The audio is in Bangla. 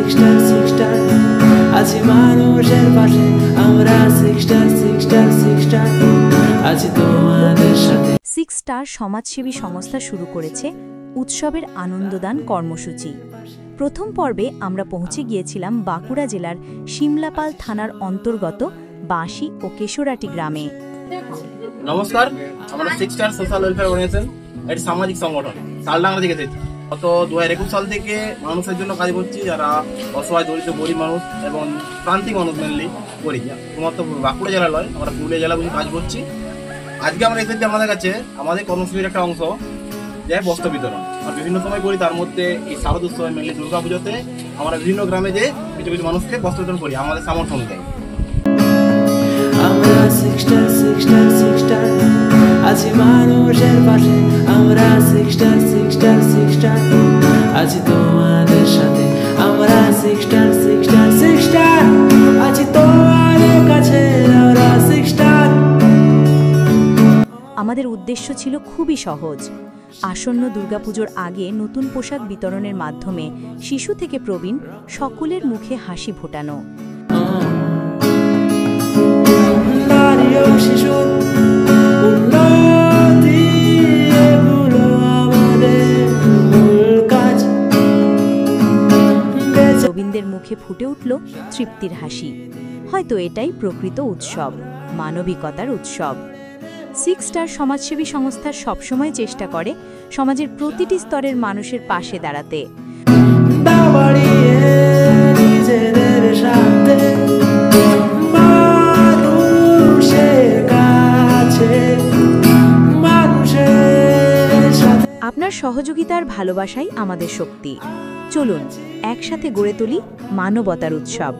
সিক্সটার সিক্সটার আছি মানুষের পাশে, আমরা সিক্সটার সিক্সটার সিক্সটার আছি তোমাদের সাথে। সিক্স স্টার সমাজসেবী সংস্থা শুরু করেছে উৎসবের আনন্দদান কর্মসূচি। প্রথম পর্বে আমরা পৌঁছে গিয়েছিলাম বাঁকুড়া জেলার শিমলাপাল থানার অন্তর্গত বাঁশি ও কেশরাটি গ্রামে। নমস্কার, আমরা six star social welfare organisation একটি সামাজিক সংগঠন তালডাঙ্গা থেকে এসেছি। গত 2021 সাল থেকে মানুষের জন্য কাজ করছি, যারা অসহায় দরিদ্র গরিব মানুষ এবং প্রান্তিক মানুষ মেনলি করি। শুধুমাত্র বাঁকুড়া জেলা নয়, আমরা পুরুলিয়া জেলা বুঝে কাজ করছি। আজকে আমরা এসেছি আমাদের কাছে আমাদের কর্মসূচির একটা অংশ, যে বস্ত্র বিতরণ। আর বিভিন্ন সময় করি, তার মধ্যে এই শারদ উৎসবে মেনলি দুর্গা পুজোতে আমরা বিভিন্ন গ্রামে যে কিছু কিছু মানুষকে বস্ত্র বিতরণ করি আমাদের সামর্থ্য অনুযায়ী। আমরা সিক্সটার সিক্সটার সিক্সটার আছি মানুষের পাশে, আমরা সিক্সটার সিক্সটার সিক্সটার আছি তোমাদের সাথে, আমরা সিক্সটার সিক্সটার সিক্সটার আছি তোমাদের কাছে, আমরা সিক্সটার। আমাদের উদ্দেশ্য ছিল খুবই সহজ। আসন্ন দুর্গাপুজোর আগে নতুন পোশাক বিতরণের মাধ্যমে শিশু থেকে প্রবীণ সকলের মুখে হাসি ফোটানো। প্রবীণদের মুখে ফুটে উঠল তৃপ্তির হাসি। হয়তো এটাই প্রকৃত উৎসব, মানবিকতার উৎসব। সিক্স স্টার সমাজসেবী সংস্থা সবসময় চেষ্টা করে সমাজের প্রতিটি স্তরের মানুষের পাশে দাঁড়াতে। আপনার সহযোগিতার ভালোবাসাই আমাদের শক্তি। চলুন একসাথে গড়ে তুলি মানবতার উৎসব।